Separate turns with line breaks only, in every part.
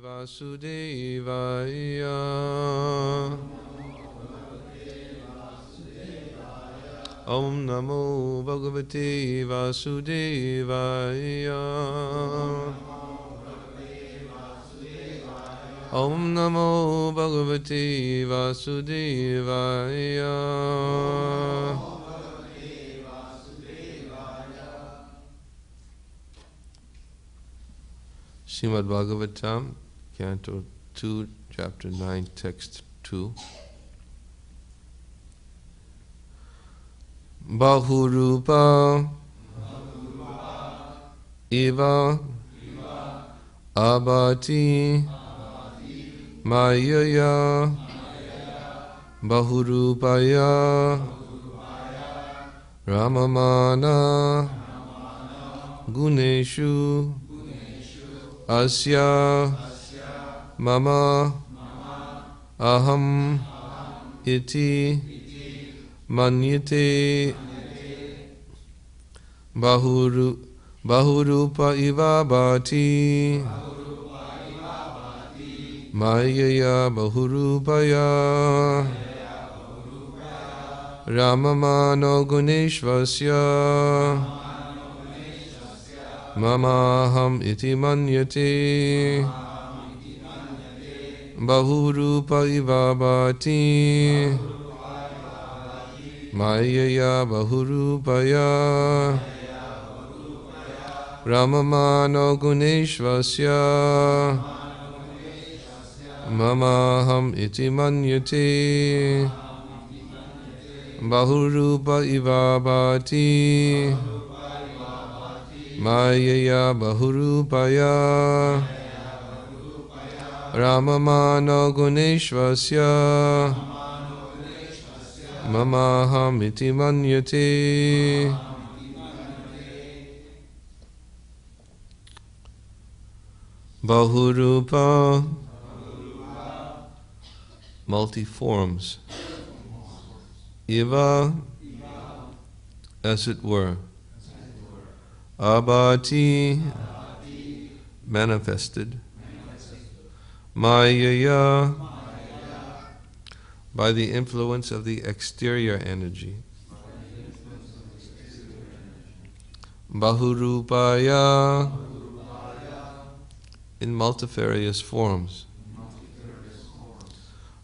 Vasudevaya. Om Namo Bhagavate Vasudevaya. Om Namo Bhagavate Vasudevaya. Srimad Bhagavatam, Canto 2, Chapter 9, Text 2. Bahu-rūpa ivābhāti māyayā bahu-rūpayā ramamāṇo guṇeṣv asyā mamāham iti manyate bahu-rūpa ivābhāti māyayā bahu-rūpayā ramamāṇo guṇeṣvasya mamāham iti manyate bahu-rūpa ivābhāti māyayā bahu-rūpayā ramamāṇo guṇeṣvasya mamāham iti manyate bahu-rūpa ivābhāti māyayā bahu-rūpayā ramamāṇo guṇeṣvasya mamāham iti manyate. Bahu-rūpa, multi-forms. Iva, as it were. Ivābhāti, manifested. Māyayā, by the influence of the exterior energy. Bahu-rūpayā, in multifarious forms.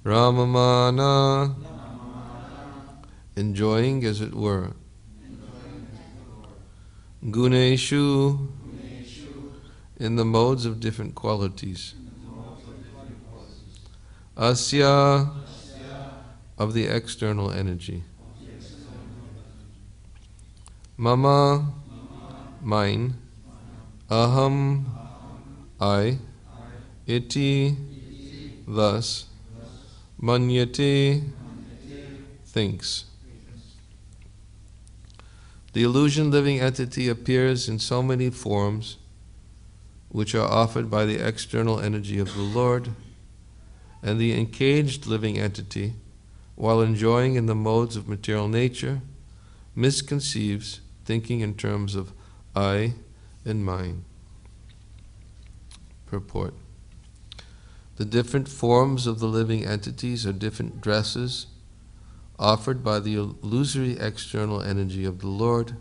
Ramamāṇo, enjoying as it were. guṇeṣv, in the modes of different qualities. Asyā, of the external energy. Mama, mine. Aham, I. Iti, thus. Manyate, thinks. The illusion living entity appears in so many forms which are offered by the external energy of the Lord, and the encaged living entity, while enjoying in the modes of material nature, misconceives, thinking in terms of I and mine. Purport. The different forms of the living entities are different dresses offered by the illusory external energy of the Lord,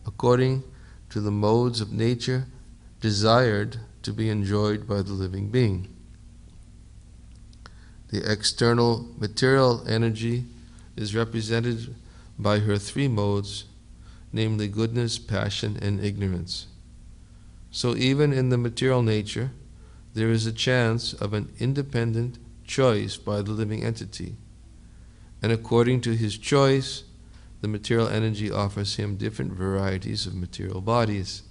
according to the modes of nature desired to be enjoyed by the living being. The external material energy is represented by her three modes, namely goodness, passion, and ignorance. So even in the material nature, there is a chance of an independent choice by the living entity. And according to his choice, the material energy offers him different varieties of material bodies.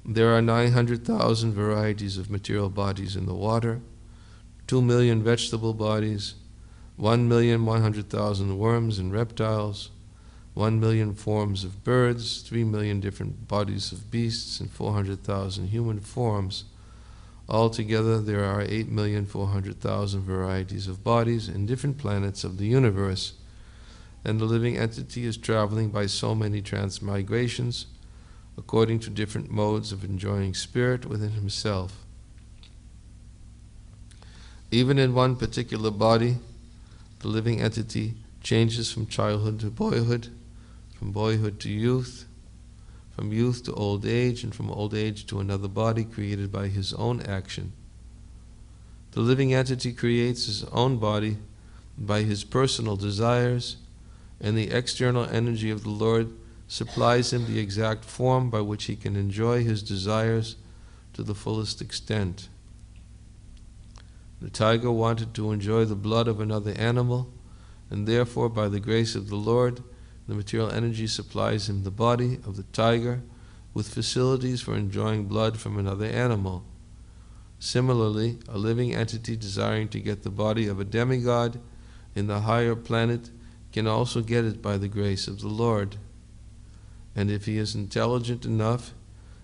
There are 900,000 varieties of material bodies in the water, 2 million vegetable bodies, 1,100,000 worms and reptiles, 1 million forms of birds, 3 million different bodies of beasts, and 400,000 human forms. Altogether, there are 8,400,000 varieties of bodies in different planets of the universe, and the living entity is traveling by so many transmigrations, according to different modes of enjoying spirit within himself. Even in one particular body, the living entity changes from childhood to boyhood, from boyhood to youth, from youth to old age, and from old age to another body created by his own action. The living entity creates his own body by his personal desires, and the external energy of the Lord supplies him the exact form by which he can enjoy his desires to the fullest extent. The tiger wanted to enjoy the blood of another animal, and therefore, by the grace of the Lord, the material energy supplies him the body of the tiger with facilities for enjoying blood from another animal. Similarly, a living entity desiring to get the body of a demigod in the higher planet can also get it by the grace of the Lord. And if he is intelligent enough,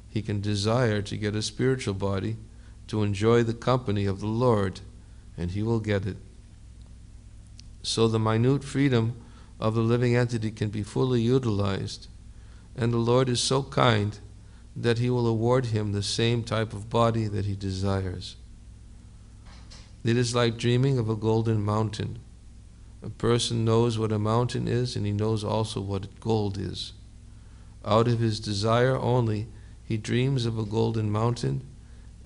he can desire to get a spiritual body to enjoy the company of the Lord, and he will get it. So the minute freedom of the living entity can be fully utilized, and the Lord is so kind that he will award him the same type of body that he desires. It is like dreaming of a golden mountain. A person knows what a mountain is, and he knows also what gold is. Out of his desire only, he dreams of a golden mountain,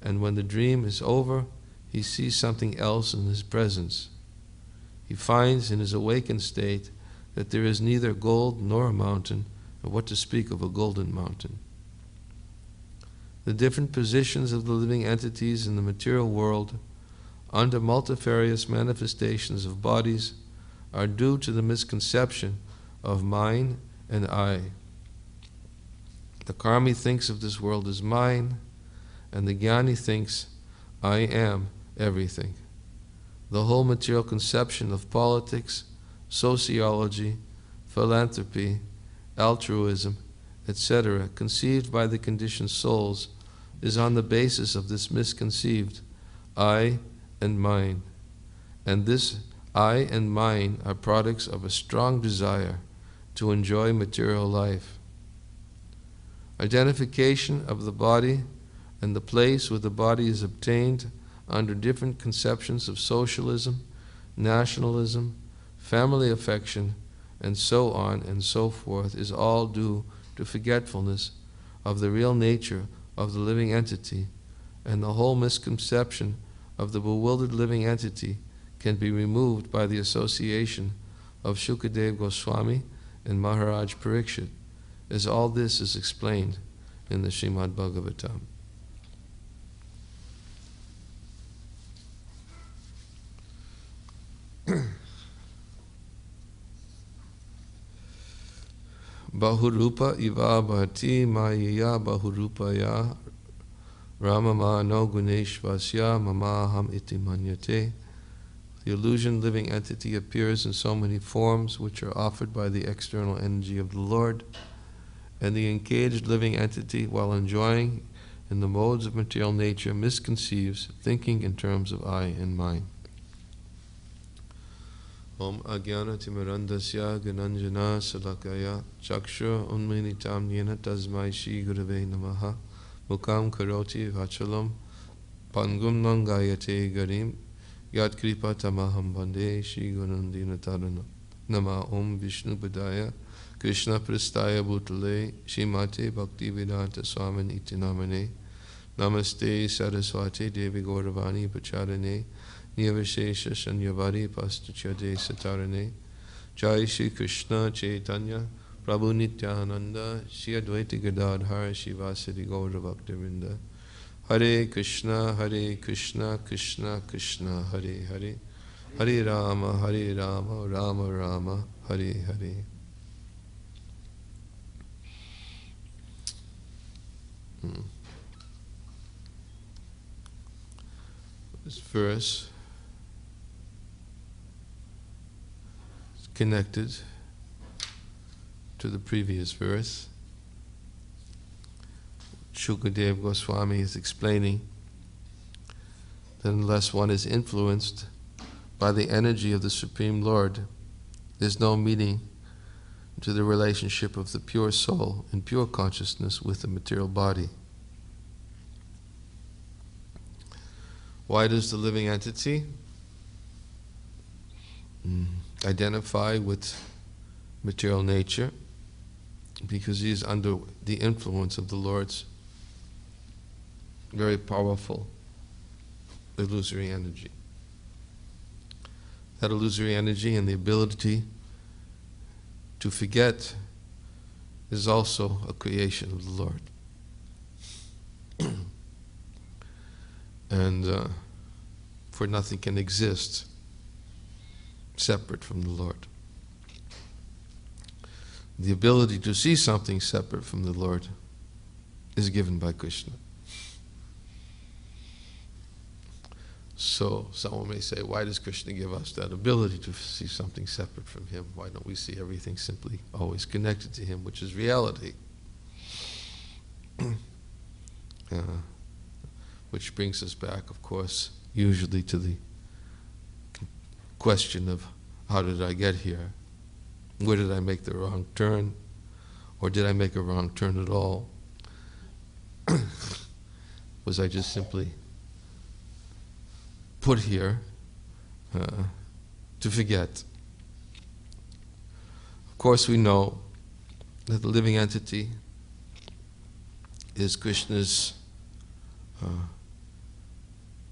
and when the dream is over, he sees something else in his presence. He finds in his awakened state that there is neither gold nor a mountain, and what to speak of a golden mountain. The different positions of the living entities in the material world, under multifarious manifestations of bodies, are due to the misconception of mine and I. The karmi thinks of this world as mine, and the jnani thinks, I am everything. The whole material conception of politics, sociology, philanthropy, altruism, etc., conceived by the conditioned souls, is on the basis of this misconceived I and mine. And this I and mine are products of a strong desire to enjoy material life. Identification of the body and the place where the body is obtained under different conceptions of socialism, nationalism, family affection, and so on and so forth is all due to forgetfulness of the real nature of the living entity, and the whole misconception of the bewildered living entity can be removed by the association of Shukadeva Goswami and Maharaj Parikshit, as all this is explained in the Srimad Bhagavatam. Bahu-rūpa ivābhāti māyayā bahu-rūpayā ramamāṇo guṇeṣv asyā mamāham iti manyate. The illusion living entity appears in so many forms which are offered by the external energy of the Lord, and the encaged living entity, while enjoying in the modes of material nature, misconceives, thinking in terms of I and mine. Om ajnana-timirandasya Niranjana salakaya chakshur unmilitam yena tasmai Shri Gurave namaha mukam karoti vachalam pangum nangayate garim yat kripa tamaham bande Shri Gunandina tarana nama Om Vishnu-padaya Krishna prastaya bhutale Srimate Bhaktivedanta Swami iti namane Namaste Saraswati Devi Gauravani Pacharane Nirvishesha Shanyavari Pastuchade Satarane Jai Shri Krishna Chaitanya Prabhu Nityananda Shri Advaita Gadadhar Shivasati Gaura Bhaktivedanta. Hare Krishna Krishna Krishna Hare Hare Hare Rama Rama Rama Hare Hare. This verse is connected to the previous verse. Shukadeva Goswami is explaining that unless one is influenced by the energy of the Supreme Lord, there's no meaning to the relationship of the pure soul and pure consciousness with the material body. Why does the living entity identify with material nature because he is under the influence of the Lord's very powerful illusory energy. That illusory energy and the ability to forget is also a creation of the Lord. And for nothing can exist separate from the Lord. The ability to see something separate from the Lord is given by Krishna. So someone may say, why does Krishna give us that ability to see something separate from Him? Why don't we see everything simply always connected to Him, which is reality? Which brings us back, of course, usually to the question of how did I get here? Where did I make the wrong turn? Or did I make a wrong turn at all? Was I just simply put here to forget? Of course, we know that the living entity is Krishna's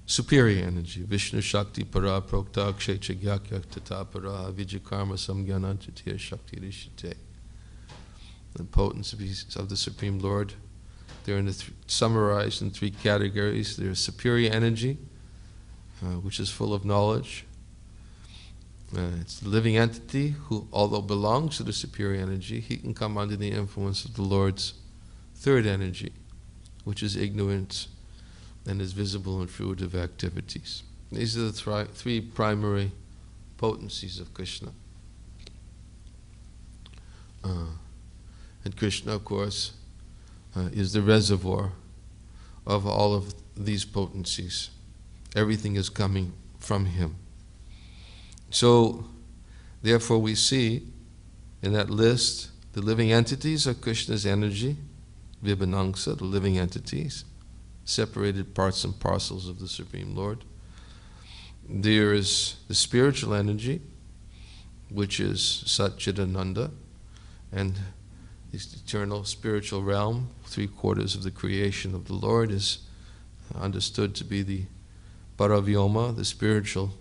superior energy. Vishnu Shakti Para Prokta Kshetra Gyakyak Tata Para Vijakarma Samgyanantatiya Shakti Rishite. The potencies of the Supreme Lord, they're summarized in three categories. There's superior energy, which is full of knowledge. It's the living entity who, although belongs to the superior energy, he can come under the influence of the Lord's third energy, which is ignorance and is visible in fruitive activities. These are the three primary potencies of Krishna. And Krishna, of course, is the reservoir of all of these potencies. Everything is coming from Him. So, therefore we see in that list, the living entities are Krishna's energy, Vibhanangsa, the living entities, separated parts and parcels of the Supreme Lord. There is the spiritual energy, which is Satchidananda, and this eternal spiritual realm, 3/4 of the creation of the Lord, is understood to be the Paravyoma, the spiritual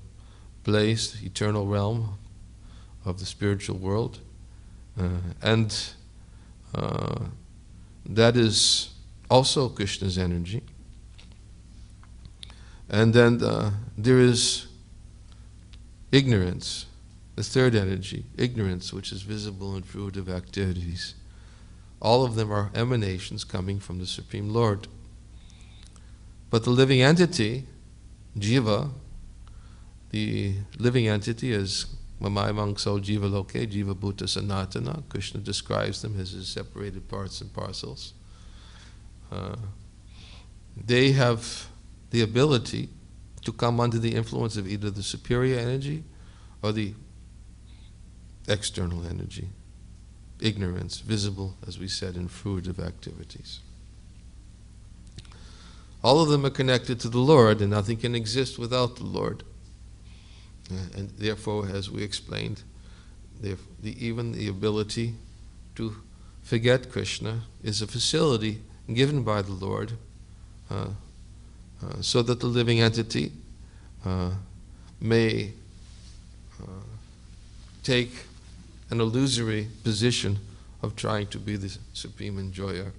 place, the eternal realm of the spiritual world. That is also Krishna's energy. And then there is ignorance, the third energy, ignorance, which is visible in fruitive activities. All of them are emanations coming from the Supreme Lord. But the living entity, Jiva, the living entity is mamāyā jiva loke, jiva bhuta sanatana. Krishna describes them as his separated parts and parcels. They have the ability to come under the influence of either the superior energy or the external energy. Ignorance, visible, as we said, in fruitive activities. All of them are connected to the Lord, and nothing can exist without the Lord. And therefore, as we explained, even the ability to forget Krishna is a facility given by the Lord so that the living entity may take an illusory position of trying to be the supreme enjoyer.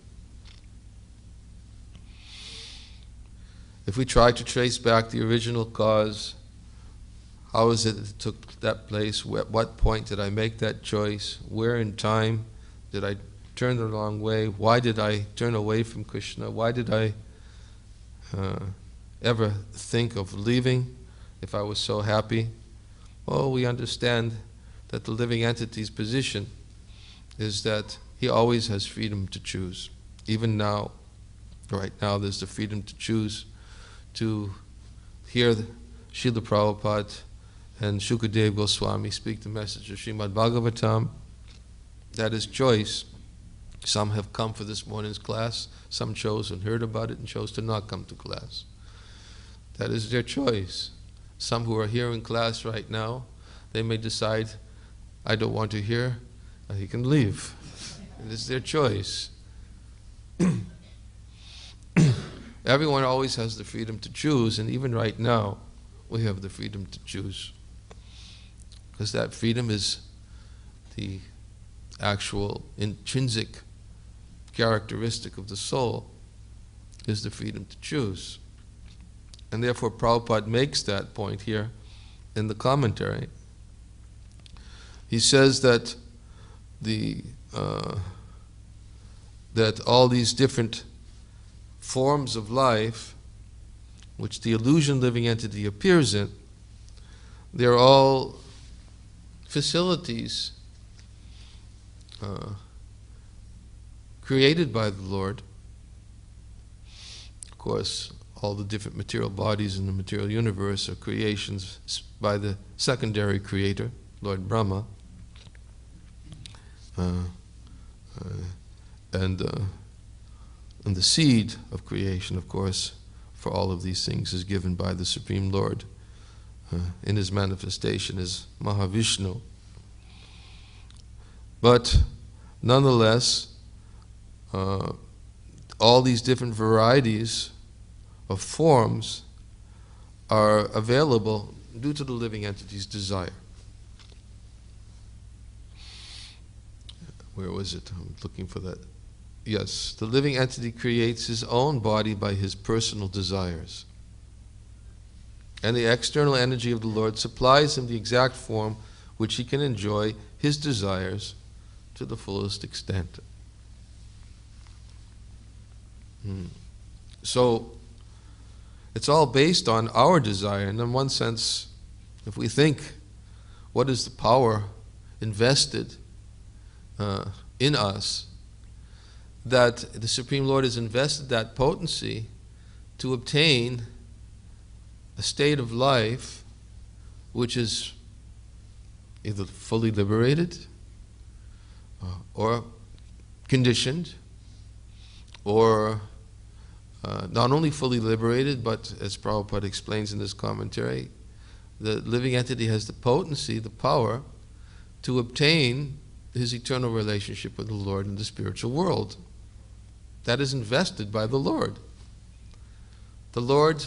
If we try to trace back the original cause, how is it it took that place? At what point did I make that choice? Where in time did I turn the wrong way? Why did I turn away from Krishna? Why did I ever think of leaving if I was so happy? Well, we understand that the living entity's position is that he always has freedom to choose. Even now, right now, there's the freedom to choose to hear Srila Prabhupada and Shukadev Goswami speak the message of Srimad Bhagavatam. That is choice. Some have come for this morning's class, some chose and heard about it and chose to not come to class. That is their choice. Some who are here in class right now, they may decide I don't want to hear, he can leave. It is their choice. Everyone always has the freedom to choose, and even right now, we have the freedom to choose. Because that freedom is the actual intrinsic characteristic of the soul, is the freedom to choose. And therefore Prabhupada makes that point here in the commentary. He says that that all these different forms of life which the illusion living entity appears in, they're all facilities created by the Lord. Of course, all the different material bodies in the material universe are creations by the secondary creator, Lord Brahma. And the seed of creation, of course, for all of these things is given by the Supreme Lord in his manifestation as Mahavishnu. But nonetheless, all these different varieties of forms are available due to the living entity's desire. Where was it? I'm looking for that. Yes, the living entity creates his own body by his personal desires. And the external energy of the Lord supplies him the exact form which he can enjoy his desires to the fullest extent. So, it's all based on our desire. And in one sense, if we think, what is the power invested in us, that the Supreme Lord has invested that potency to obtain a state of life which is either fully liberated or conditioned, or not only fully liberated, but as Prabhupada explains in this commentary, the living entity has the potency, the power, to obtain his eternal relationship with the Lord in the spiritual world. That is invested by the Lord. The Lord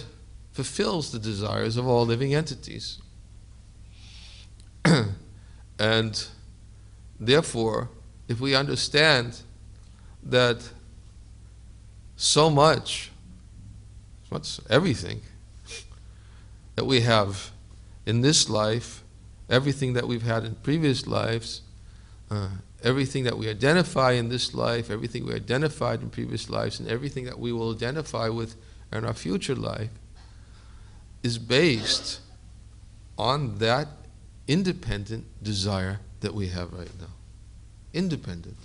fulfills the desires of all living entities. And therefore, if we understand that so much, everything that we have in this life, everything that we've had in previous lives, everything that we identify in this life, everything we identified in previous lives, and everything that we will identify with in our future life is based on that independent desire that we have right now. Independent.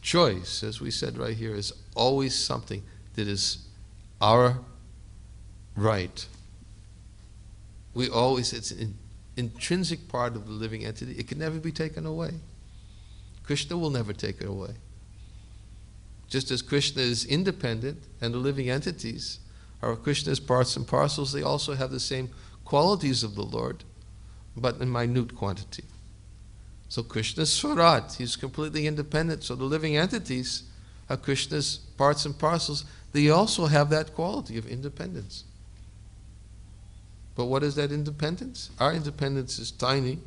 Choice, as we said right here, is always something that is our right. It's an intrinsic part of the living entity. It can never be taken away. Krishna will never take it away. Just as Krishna is independent and the living entities are Krishna's parts and parcels, they also have the same qualities of the Lord, but in minute quantity. So Krishna is Swarat, he's completely independent. So the living entities are Krishna's parts and parcels. They also have that quality of independence. But what is that independence? Our independence is tiny.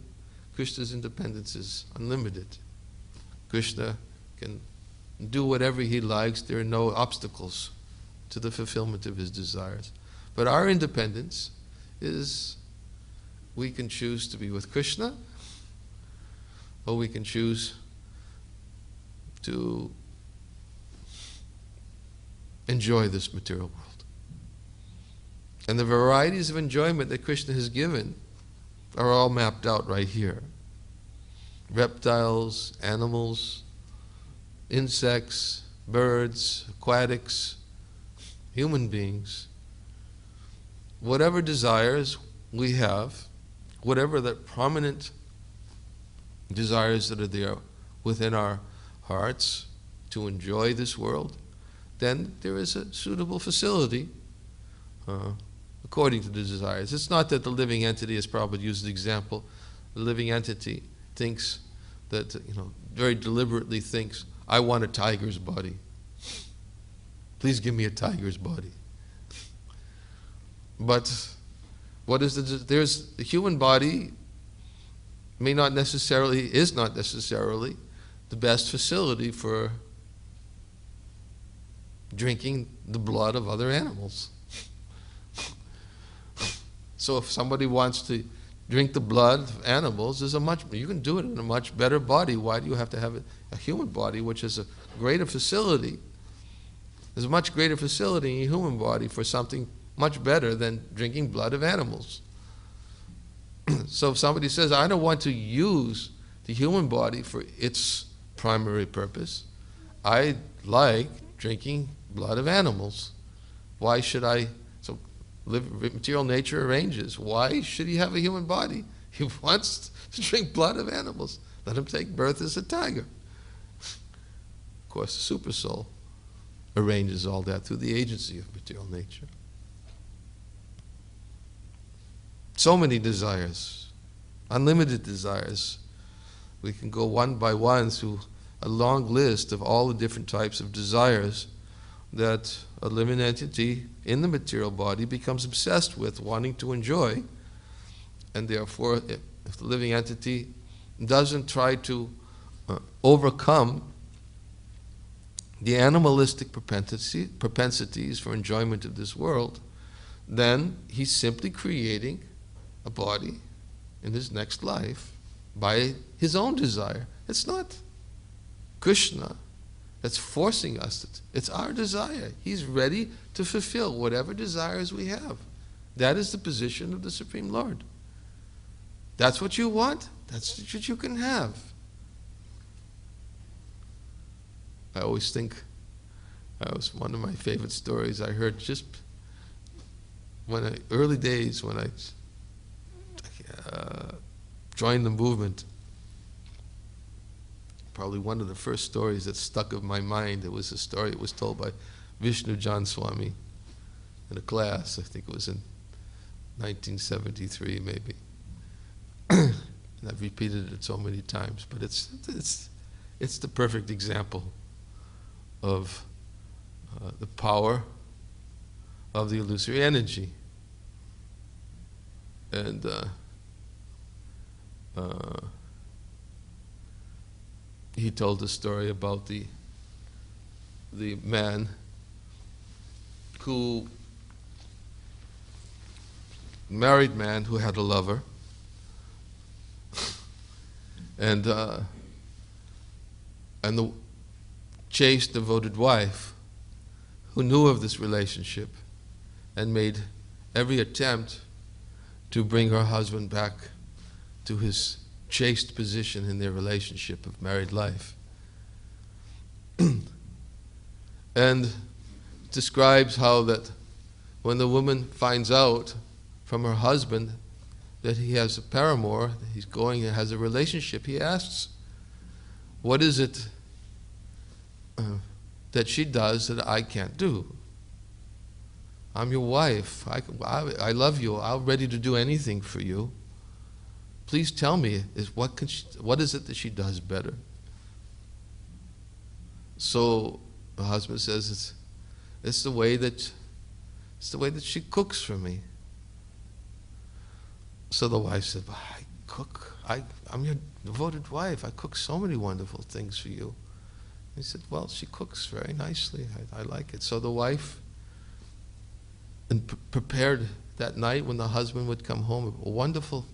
Krishna's independence is unlimited. Krishna can do whatever he likes. There are no obstacles to the fulfillment of his desires. But our independence is, we can choose to be with Krishna, or we can choose to enjoy this material world. And the varieties of enjoyment that Krishna has given are all mapped out right here. Reptiles, animals, insects, birds, aquatics, human beings. Whatever desires we have, whatever the prominent desires that are there within our hearts to enjoy this world, then there is a suitable facility according to the desires. It's not that the living entity, as Prabhupada used the example, a living entity thinks that, very deliberately thinks, I want a tiger's body. Please give me a tiger's body. But what is the human body is not necessarily the best facility for drinking the blood of other animals. So if somebody wants to drink the blood of animals, you can do it in a much better body. Why do you have to have a human body, which is a greater facility? There's a much greater facility in your human body for something much better than drinking blood of animals. So if somebody says, I don't want to use the human body for its primary purpose, I like drinking blood of animals. Why should I? So material nature arranges. Why should he have a human body? He wants to drink blood of animals. Let him take birth as a tiger. Of course, the super soul arranges all that through the agency of material nature. So many desires, unlimited desires. We can go one by one through a long list of all the different types of desires that a living entity in the material body becomes obsessed with, wanting to enjoy. And therefore, if the living entity doesn't try to overcome the animalistic propensities for enjoyment of this world, then he's simply creating a body in his next life by his own desire. It's not Krishna that's forcing us. It's our desire. He's ready to fulfill whatever desires we have. That is the position of the Supreme Lord. That's what you want. That's what you can have. I always think, that was one of my favorite stories I heard just early days when I joined the movement. Probably one of the first stories that stuck in my mind. It was a story that was told by Vishnu John Swami in a class. I think it was in 1973 maybe. And I've repeated it so many times, but it's the perfect example of the power of the illusory energy. And he told the story about the man married man who had a lover, and the chaste, devoted wife who knew of this relationship and made every attempt to bring her husband back to his chaste position in their relationship of married life. And describes how that when the woman finds out from her husband that he has a paramour, that he's going and has a relationship, he asks, what is it that she does that I can't do? I'm your wife. I love you. I'm ready to do anything for you. Please tell me, what is it that she does better? So the husband says, it's the way that she cooks for me. So the wife said, well, I cook. I'm your devoted wife. I cook so many wonderful things for you. He said, well, she cooks very nicely. I like it. So the wife prepared that night when the husband would come home, a wonderful,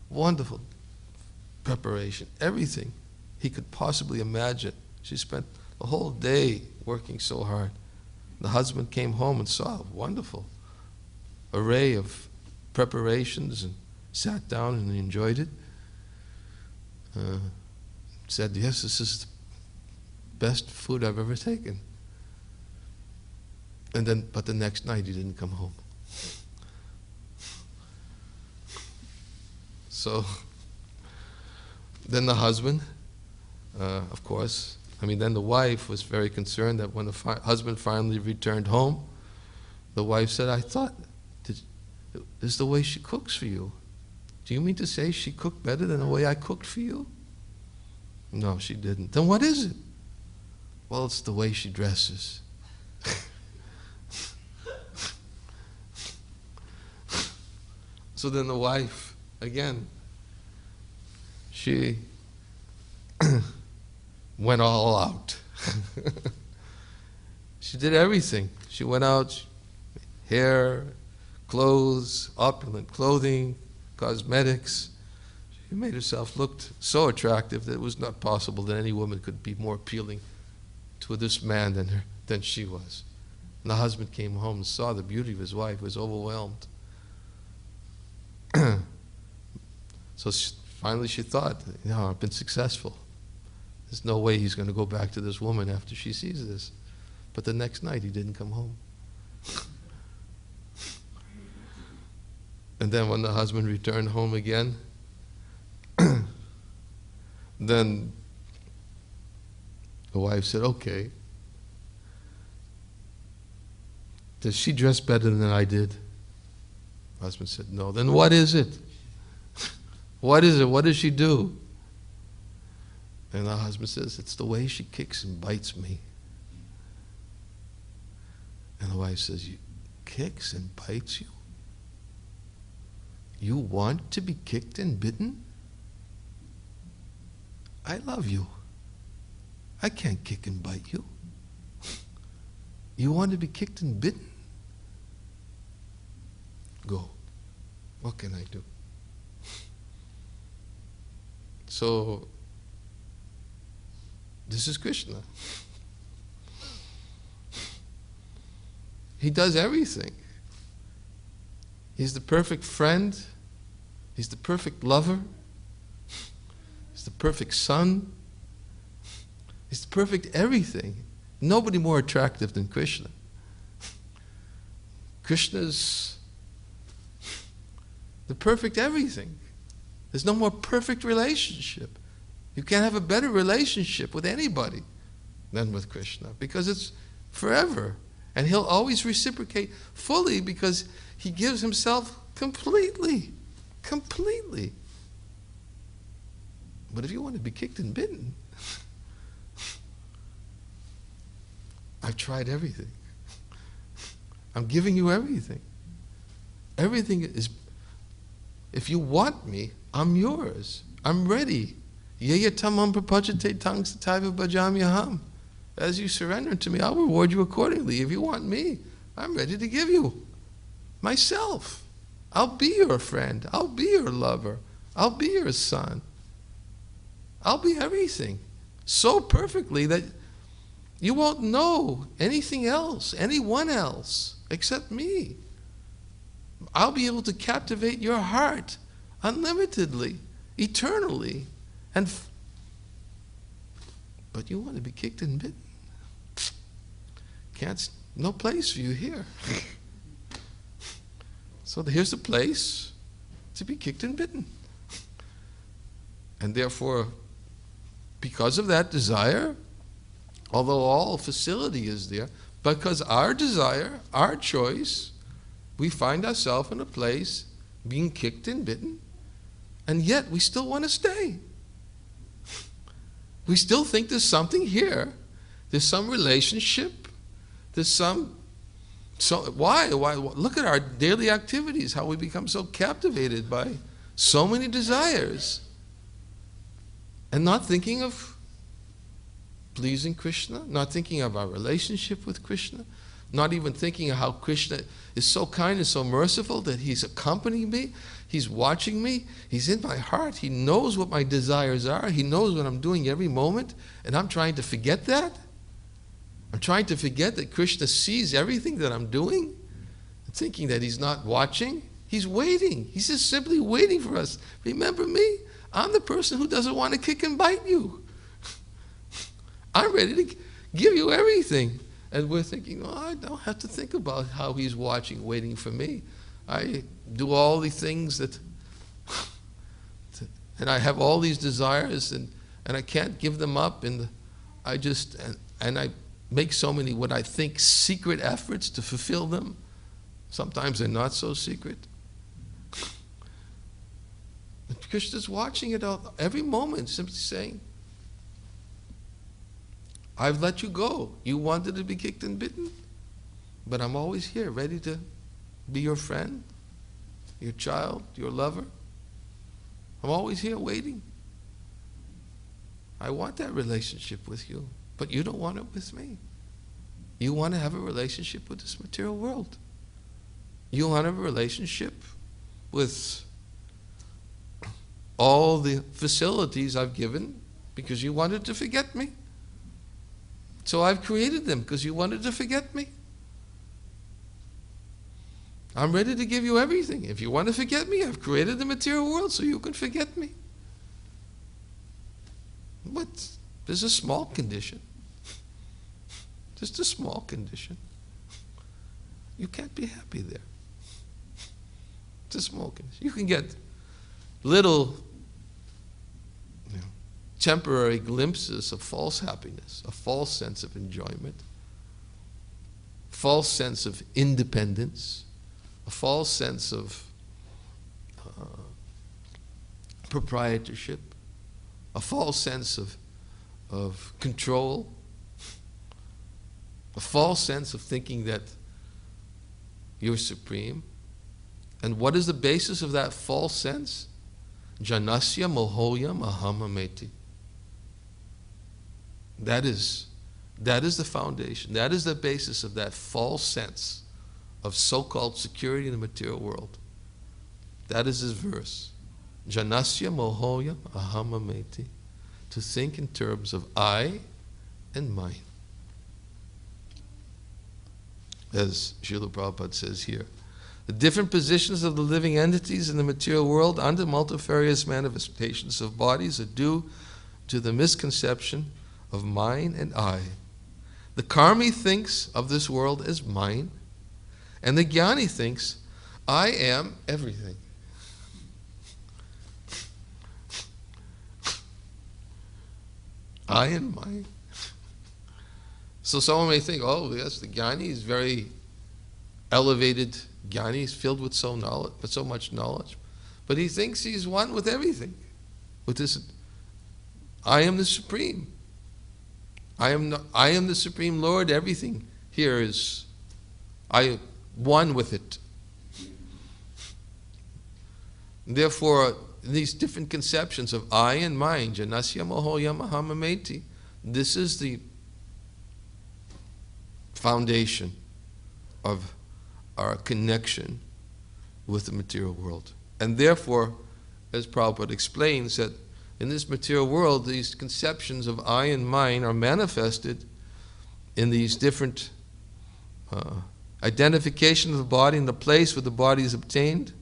wonderful preparation. Everything he could possibly imagine. She spent the whole day working so hard. The husband came home and saw a wonderful array of preparations and sat down and enjoyed it. Said, yes, this is the best food I've ever taken. But the next night he didn't come home. So then the husband, of course, then the wife was very concerned that when the husband finally returned home, the wife said, I thought, this is the way she cooks for you. Do you mean to say she cooked better than the way I cooked for you? No, she didn't. Then what is it? Well, it's the way she dresses. So then the wife, again, she went all out. She did everything. She went out, hair, clothes, opulent clothing, cosmetics. She made herself look so attractive that it was not possible that any woman could be more appealing to this man than she was. And the husband came home and saw the beauty of his wife, was overwhelmed. So finally she thought, I've been successful. There's no way he's going to go back to this woman after she sees this. But the next night he didn't come home. And then when the husband returned home again, then the wife said, okay, does she dress better than I did? The husband said, no. Then what is it? What is it? What does she do? And the husband says, it's the way she kicks and bites me. And the wife says, kicks and bites you? You want to be kicked and bitten? I love you. I can't kick and bite you. You want to be kicked and bitten? Go. What can I do? So, this is Krishna. He does everything. He's the perfect friend. He's the perfect lover. He's the perfect son. He's the perfect everything. Nobody more attractive than Krishna. Krishna's the perfect everything. There's no more perfect relationship. You can't have a better relationship with anybody than with Krishna, because it's forever. And he'll always reciprocate fully because he gives himself completely. Completely. But if you want to be kicked and bitten, I've tried everything. I'm giving you everything. Everything is, if you want me, I'm yours. I'm ready. Yaya tamam prapachate tang sataiva bhajamyaham. As you surrender to me, I'll reward you accordingly. If you want me, I'm ready to give you myself. I'll be your friend. I'll be your lover. I'll be your son. I'll be everything so perfectly that you won't know anything else, anyone else, except me. I'll be able to captivate your heart unlimitedly, eternally. But you want to be kicked and bitten. No place for you here. So here's a place to be kicked and bitten. And therefore, because of that desire, although all facility is there, because our desire, our choice, we find ourselves in a place being kicked and bitten, and yet we still want to stay. We still think there's something here. There's some relationship. There's some... So why? Look at our daily activities, how we become so captivated by so many desires and not thinking of pleasing Krishna, not thinking of our relationship with Krishna, not even thinking of how Krishna is so kind and so merciful that he's accompanying me, he's watching me, he's in my heart, he knows what my desires are, he knows what I'm doing every moment, and I'm trying to forget that. I'm trying to forget that Krishna sees everything that I'm doing, thinking that he's not watching. He's waiting. He's just simply waiting for us. Remember me? I'm the person who doesn't want to kick and bite you. I'm ready to give you everything. And we're thinking, I don't have to think about how he's watching, waiting for me. I do all the things that, and I have all these desires, and I can't give them up, and I make so many what I think secret efforts to fulfill them. Sometimes they're not so secret. Krishna's watching it all, every moment, simply saying, I've let you go. You wanted to be kicked and bitten, but I'm always here, ready to be your friend, your child, your lover. I'm always here waiting. I want that relationship with you, but you don't want it with me. You want to have a relationship with this material world. You want to have a relationship with all the facilities I've given because you wanted to forget me. So I've created them because you wanted to forget me. I'm ready to give you everything. If you want to forget me, I've created the material world so you can forget me. But there's a small condition. Just a small condition. You can't be happy there. It's a small condition. You can get little temporary glimpses of false happiness, a false sense of enjoyment, false sense of independence, a false sense of proprietorship, a false sense of control, a false sense of thinking that you're supreme. And what is the basis of that false sense? Janasya mohoya mahamameti. That is the foundation. That is the basis of that false sense of so-called security in the material world. That is his verse. Janasya mohoya ahamameti. To think in terms of I and mine. As Srila Prabhupada says here. The different positions of the living entities in the material world under multifarious manifestations of bodies are due to the misconception of mine and I. The karmi thinks of this world as mine, and the jnani thinks, I am everything. I and mine. So someone may think, oh yes, the jnani is very elevated. Jnani is filled with so much knowledge. But he thinks he's one with everything. With this, I am the Supreme. I am the Supreme Lord. Everything here is, I one with it. Therefore, these different conceptions of I and mine, janasya mohoya mahamameti, this is the foundation of our connection with the material world. And therefore, as Prabhupada explains, that in this material world, these conceptions of I and mine are manifested in these different identification of the body and the place where the body is obtained.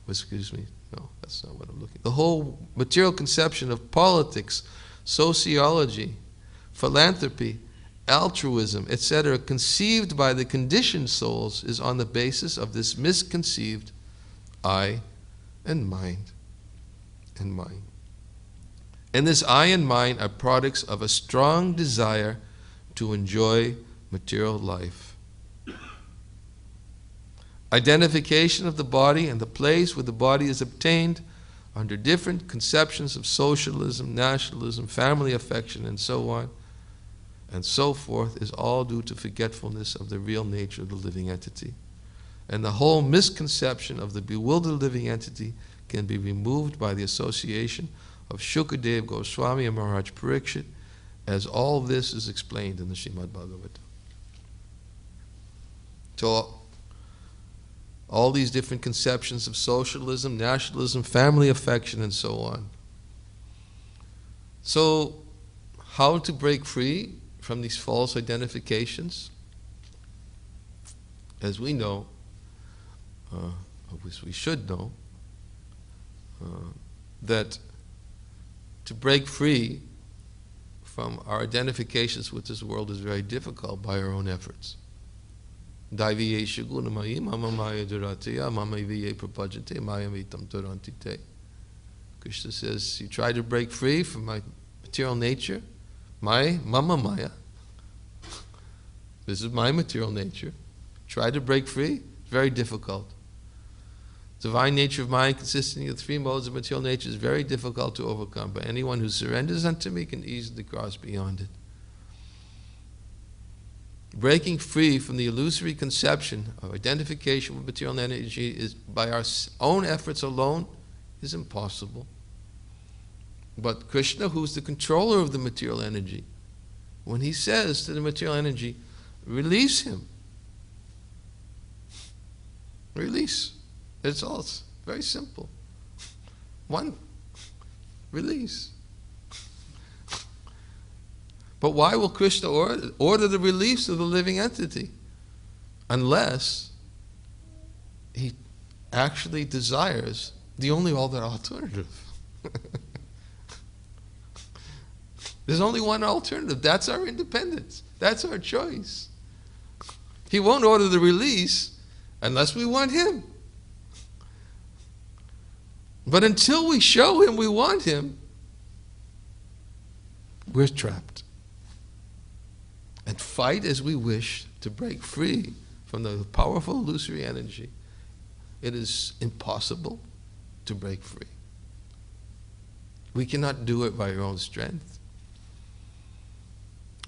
Excuse me, no, that's not what I'm looking. The whole material conception of politics, sociology, philanthropy, altruism, etc., conceived by the conditioned souls is on the basis of this misconceived I and mind and mine. And this I and mine are products of a strong desire to enjoy material life. Identification of the body and the place where the body is obtained under different conceptions of socialism, nationalism, family affection, and so on, and so forth, is all due to forgetfulness of the real nature of the living entity. And the whole misconception of the bewildered living entity can be removed by the association of Shukadev Goswami and Maharaj Parikshit, as all this is explained in the Srimad Bhagavatam. So, all these different conceptions of socialism, nationalism, family affection, and so on. So, how to break free from these false identifications? As we know, as we should know, that to break free from our identifications with this world is very difficult by our own efforts. Krishna says, you try to break free from my material nature, my mamāham. This is my material nature. Try to break free, very difficult. Divine nature of mind, consisting of three modes of material nature, is very difficult to overcome, but anyone who surrenders unto me can easily cross beyond it. Breaking free from the illusory conception of identification with material energy is by our own efforts alone is impossible. But Krishna, who's the controller of the material energy, when he says to the material energy, release him. Release. It's all very simple. One, release. But why will Krishna order the release of the living entity? Unless he actually desires the only other alternative. There's only one alternative. That's our independence. That's our choice. He won't order the release unless we want him. But until we show him we want him, we're trapped. And fight as we wish to break free from the powerful illusory energy, it is impossible to break free. We cannot do it by our own strength.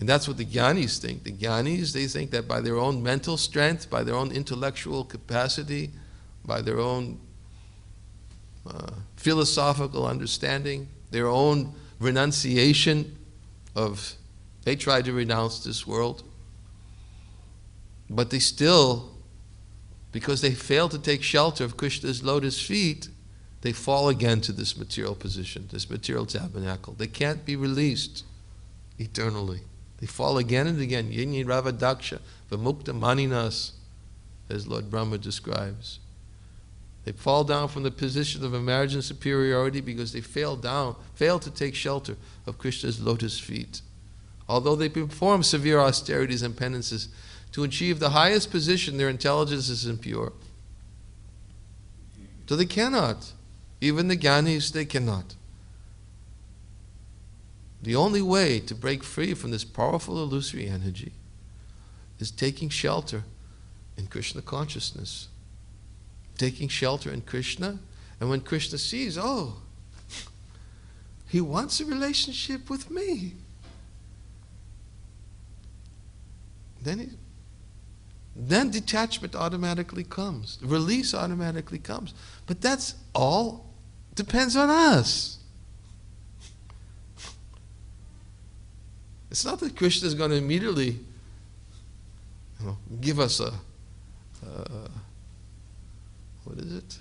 And that's what the jnanis think. The jnanis, they think that by their own mental strength, by their own intellectual capacity, by their own philosophical understanding, their own renunciation of, they try to renounce this world, but they still, because they fail to take shelter of Krishna's lotus feet, they fall again to this material position, this material tabernacle. They can't be released eternally. They fall again and again. Yini rava daksha, vamukta maninas, as Lord Brahma describes. They fall down from the position of imagined superiority because they fail to take shelter of Krishna's lotus feet. Although they perform severe austerities and penances to achieve the highest position, their intelligence is impure. So they cannot. Even the jnanis, they cannot. The only way to break free from this powerful illusory energy is taking shelter in Krishna consciousness. Taking shelter in Krishna, and when Krishna sees, oh, he wants a relationship with me, then detachment automatically comes. Release automatically comes. But that's all depends on us. It's not that Krishna is going to immediately give us a what is it?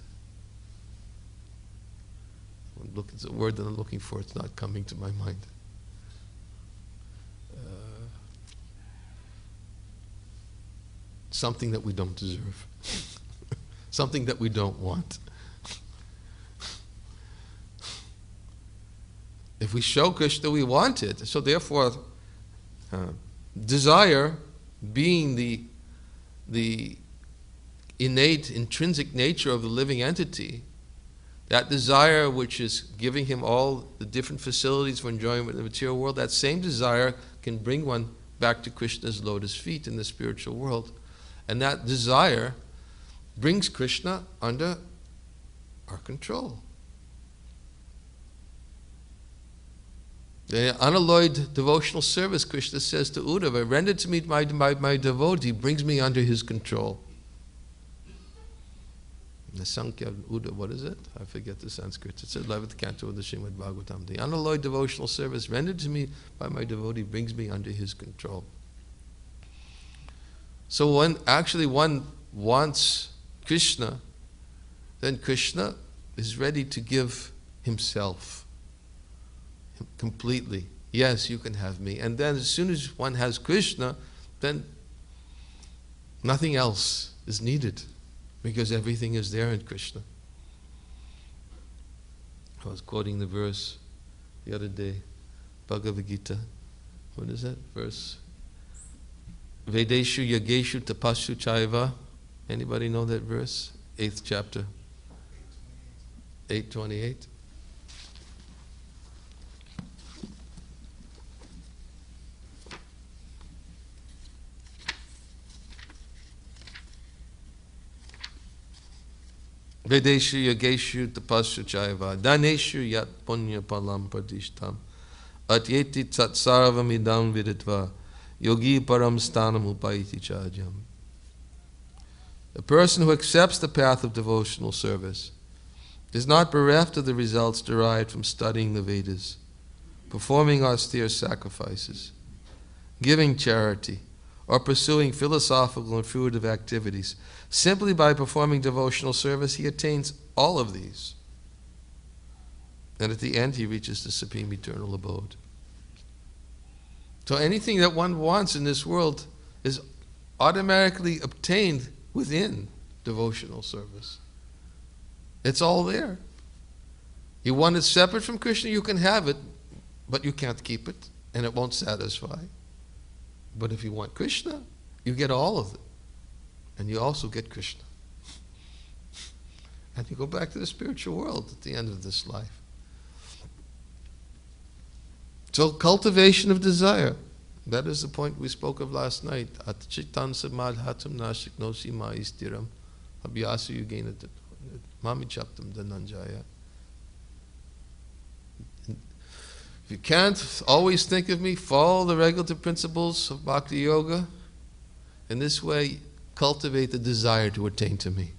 It's a word that I'm looking for. It's not coming to my mind. Something that we don't deserve. Something that we don't want. If we show Krishna we want it, so therefore desire being the innate, intrinsic nature of the living entity, that desire which is giving him all the different facilities for enjoyment in the material world, that same desire can bring one back to Krishna's lotus feet in the spiritual world. And that desire brings Krishna under our control. The unalloyed devotional service, Krishna says to Uddhava, rendered to me my devotee, brings me under his control. The Sankhya Uddhava, what is it? I forget the Sanskrit. It's the 11th canto of the Srimad Bhagavatam. The unalloyed devotional service rendered to me by my devotee brings me under his control. So when actually one wants Krishna, then Krishna is ready to give himself completely. Yes, you can have me. And then as soon as one has Krishna, then nothing else is needed because everything is there in Krishna. I was quoting the verse the other day, Bhagavad Gita. What is that verse? Vedeshu yageshu tapashu chaiva. Anybody know that verse? 8th chapter. 8:28. Vedeshu yageshu tapasya chaiva daneshu yat punya palam pradishtam atyeti tatsarvam idam viditva yogi param stanam upaiti chajam. The person who accepts the path of devotional service is not bereft of the results derived from studying the Vedas, performing austere sacrifices, giving charity, or pursuing philosophical and fruitive activities. Simply by performing devotional service, he attains all of these. And at the end, he reaches the supreme eternal abode. So anything that one wants in this world is automatically obtained within devotional service. It's all there. You want it separate from Krishna, you can have it, but you can't keep it, and it won't satisfy. But if you want Krishna, you get all of it. And you also get Krishna. And you go back to the spiritual world at the end of this life. So cultivation of desire. That is the point we spoke of last night. At-chitan samadhatam nashiknosi maistiram abhyasa yugena mami chaptam dhananjaya. If you can't always think of me, follow the regulative principles of Bhakti Yoga. In this way, cultivate the desire to attain to me,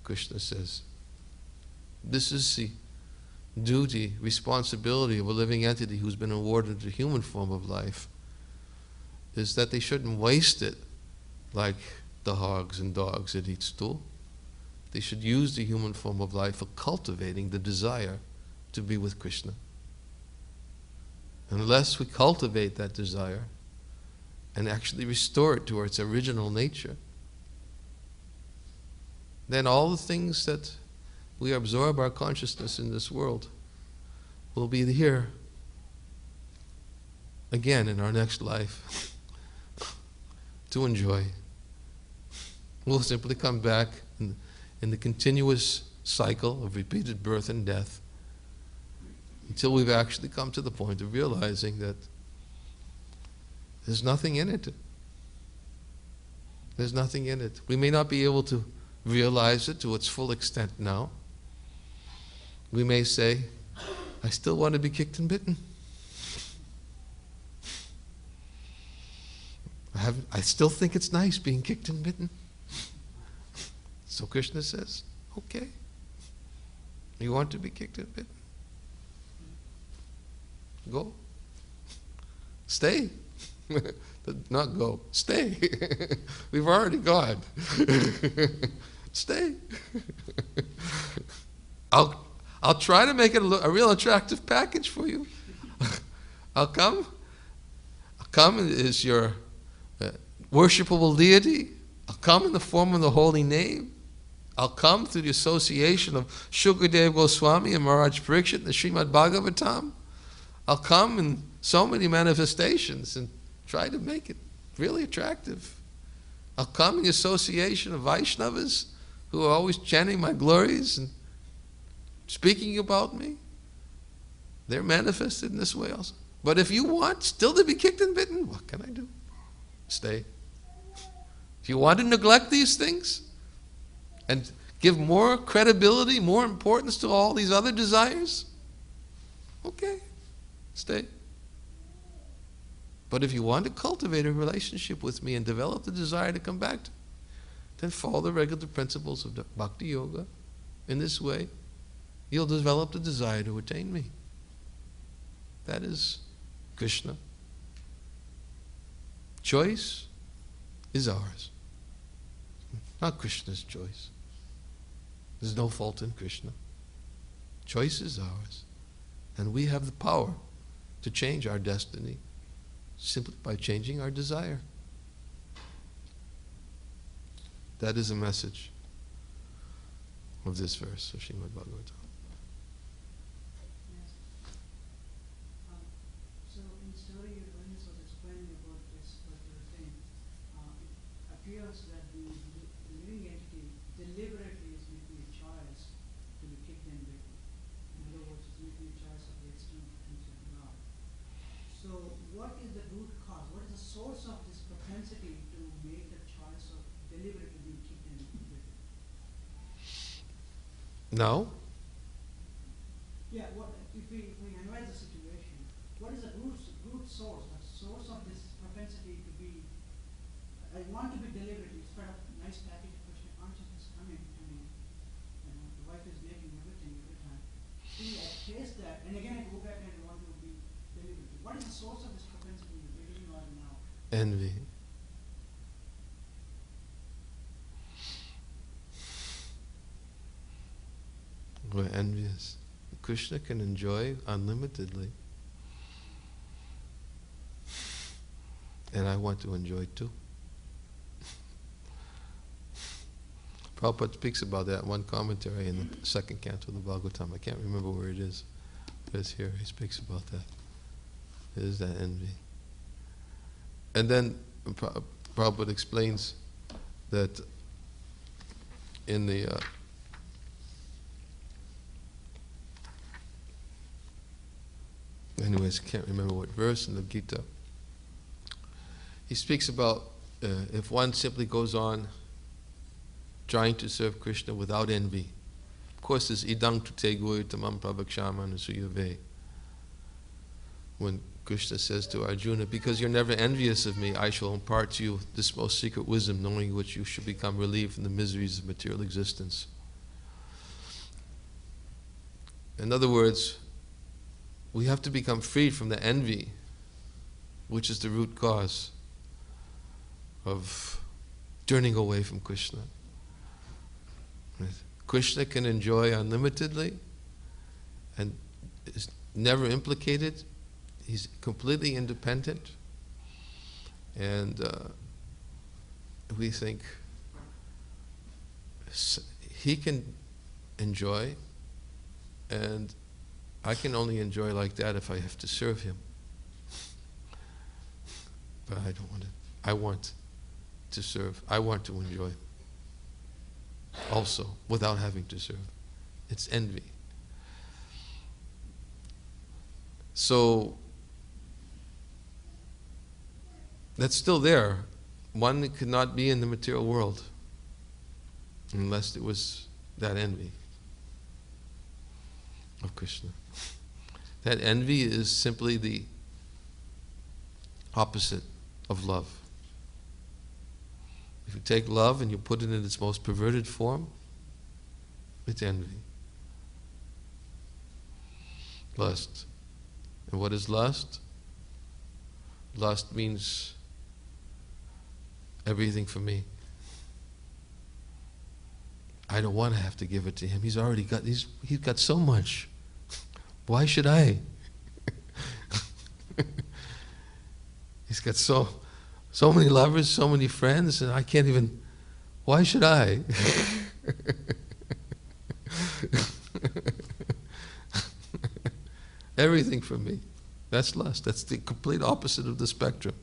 Krishna says. This is the duty, responsibility of a living entity who's been awarded the human form of life, is that they shouldn't waste it like the hogs and dogs that eat stool. They should use the human form of life for cultivating the desire to be with Krishna. Unless we cultivate that desire and actually restore it to its original nature, then all the things that we absorb our consciousness in this world will be here again in our next life to enjoy. We'll simply come back in the continuous cycle of repeated birth and death until we've actually come to the point of realizing that there's nothing in it. There's nothing in it. We may not be able to realize it to its full extent now. We may say, I still want to be kicked and bitten. I still think it's nice being kicked and bitten. So Krishna says, okay, you want to be kicked and bitten? Go. Stay. Not go. Stay. We've already gone. Stay. I'll try to make it a real attractive package for you. I'll come as your worshipable deity. I'll come in the form of the holy name. I'll come through the association of Shukadeva Goswami and Maharaj Parikshit, the Srimad Bhagavatam. I'll come in so many manifestations and try to make it really attractive. I'll come in the association of Vaishnavas who are always chanting my glories and speaking about me. They're manifested in this way also. But if you want still to be kicked and bitten, what can I do? Stay. If you want to neglect these things and give more credibility, more importance to all these other desires, okay. Stay. But if you want to cultivate a relationship with me and develop the desire to come back to me, then follow the regular principles of Bhakti Yoga. In this way, you'll develop the desire to attain me. That is Krishna. Choice is ours, not Krishna's choice. There's no fault in Krishna. Choice is ours, and we have the power to change our destiny simply by changing our desire. That is the message of this verse of Srimad Bhagavatam.
So in the story when this was explaining about this particular thing, it appears that the living entity deliberately is making a choice to be kicked and bitten. In other words, it's making a choice of the external potential of God. So what is the root cause? What is the source of this propensity to make the choice of deliberately being kicked and bitten?
Now?
Yeah, what, if we analyze the situation, what is the root source, the source of this propensity to be, I want to be deliberate, instead of nice package of Krishna consciousness coming to me, the wife is making everything every time. See, I chase that, and again I go back and want to be deliberate. What is the source of this propensity in the beginning or now?
Envy. We're envious. Krishna can enjoy unlimitedly. And I want to enjoy too. Prabhupada speaks about that in one commentary in the second canto of the Bhagavatam. I can't remember where it is. But it's here. He speaks about that. It is that envy. And then Prabhupada explains that in the anyways, I can't remember what verse in the Gita. He speaks about if one simply goes on trying to serve Krishna without envy. Of course, there's idang tute guru tamam prabhakshaman asuyave. When Krishna says to Arjuna, because you're never envious of me, I shall impart to you this most secret wisdom, knowing which you should become relieved from the miseries of material existence. In other words, we have to become freed from the envy, which is the root cause of turning away from Krishna. Krishna can enjoy unlimitedly and is never implicated. He's completely independent. And we think he can enjoy, and I can only enjoy like that if I have to serve him. But I don't want it. I want to serve. I want to enjoy also without having to serve. It's envy. So that's still there. One could not be in the material world unless it was that envy of Krishna. That envy is simply the opposite of love. If you take love and you put it in its most perverted form, it's envy. Lust. And what is lust? Lust means everything for me. I don't want to have to give it to him. He's got so much. Why should I? He's got so many lovers, so many friends, and I can't even. Why should I? Everything for me. That's lust. That's the complete opposite of the spectrum.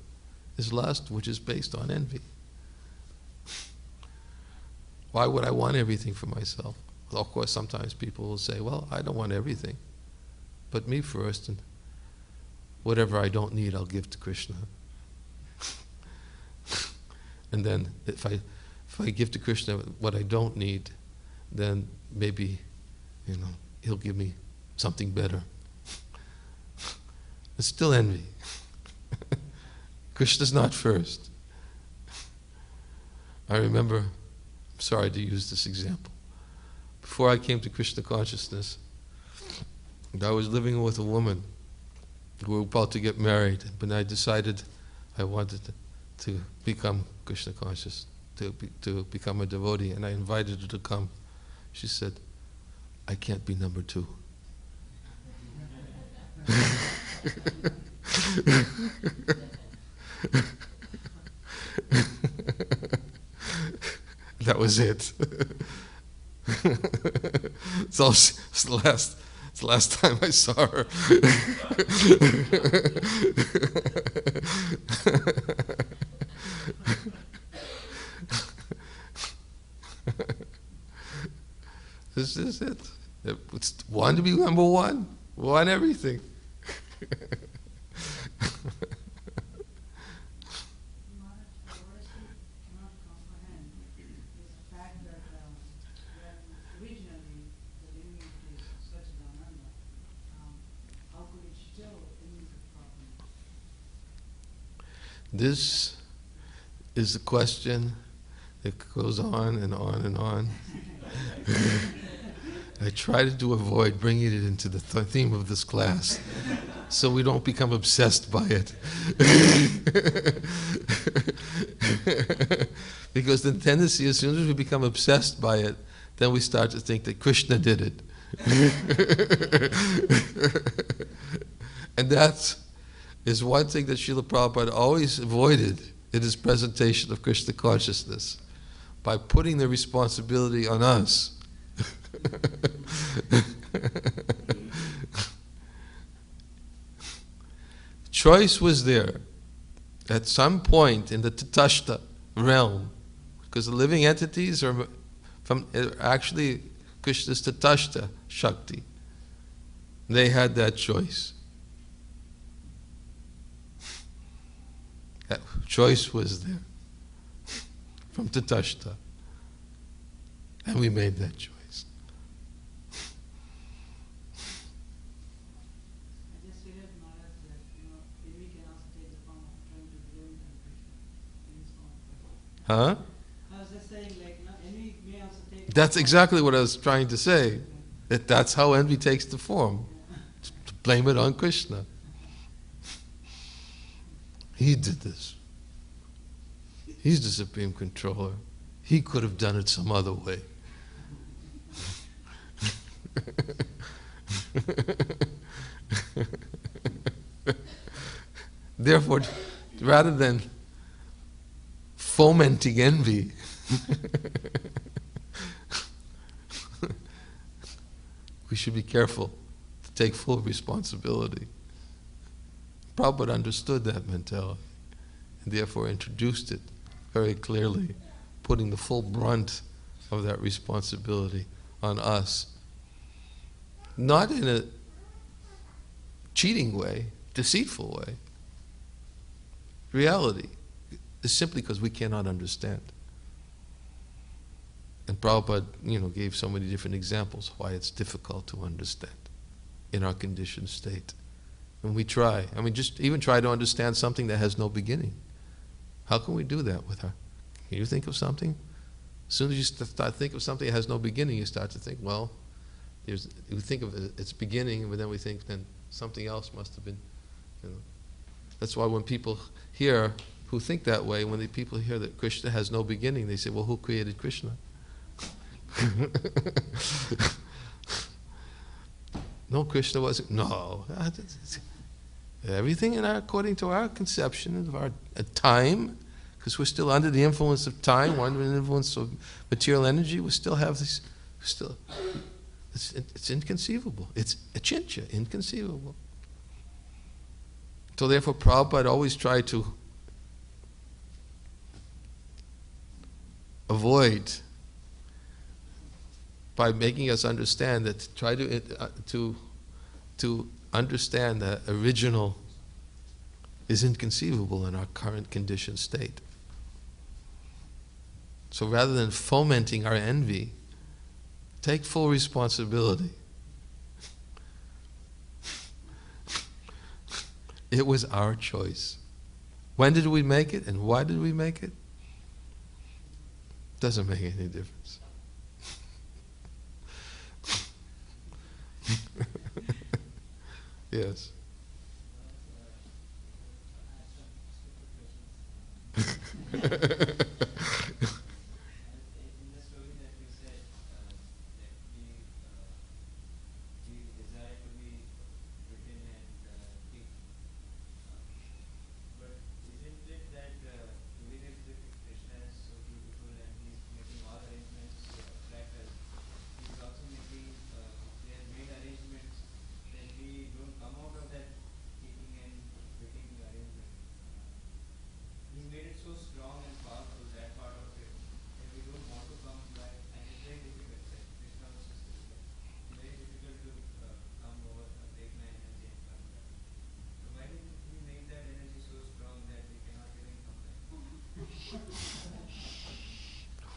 Is lust, which is based on envy. Why would I want everything for myself? Well, of course, sometimes people will say, well, I don't want everything. But me first, and whatever I don't need, I'll give to Krishna. And then if I give to Krishna what I don't need, then maybe, he'll give me something better. It's still envy. Krishna's not first. I remember, I'm sorry to use this example. Before I came to Krishna consciousness, I was living with a woman. We were about to get married, but I decided I wanted to become Krishna conscious, to become a devotee, and I invited her to come. She said, I can't be number two. That was it. It's the last time I saw her. This is it. It's one to be number one. Want everything.
Cannot comprehend is the fact that when originally the
This is the question that goes on and on and on. I try to avoid bringing it into the theme of this class so we don't become obsessed by it. Because the tendency, as soon as we become obsessed by it, then we start to think that Krishna did it. And that is one thing that Srila Prabhupada always avoided in his presentation of Krishna consciousness, by putting the responsibility on us. Choice was there at some point in the Tatashta realm, because the living entities are actually Krishna's Tatashta Shakti. They had that choice. That choice was there from Tatashta, and we made that choice.
I just realized, Maharaj, that envy can also take the form of trying to blame Krishna in his form.
Huh?
I was just saying, envy may also take.
That's exactly what I was trying to say. That's how envy takes the form. To blame it on Krishna. He did this. He's the Supreme Controller. He could have done it some other way. Therefore, rather than fomenting envy, we should be careful to take full responsibility. Prabhupada understood that mentality and therefore introduced it very clearly, putting the full brunt of that responsibility on us. Not in a cheating way, deceitful way. Reality is simply because we cannot understand. And Prabhupada, gave so many different examples why it's difficult to understand in our conditioned state. And we try. Just even try to understand something that has no beginning. How can we do that with her? Can you think of something? As soon as you start to think of something that has no beginning, you start to think, well, you think of its beginning, but then we think then something else must have been, That's why when people hear, who think that way, when the people hear that Krishna has no beginning, they say, well, who created Krishna? No, Krishna wasn't. No. Everything according to our conception of our time, because we're still under the influence of time, we're under the influence of material energy, we still have this, it's inconceivable. It's achintya, inconceivable. So therefore Prabhupada always tried to avoid, by making us understand that, try to understand that original is inconceivable in our current conditioned state. So rather than fomenting our envy, take full responsibility. It was our choice. When did we make it and why did we make it? Doesn't make any difference. Yes.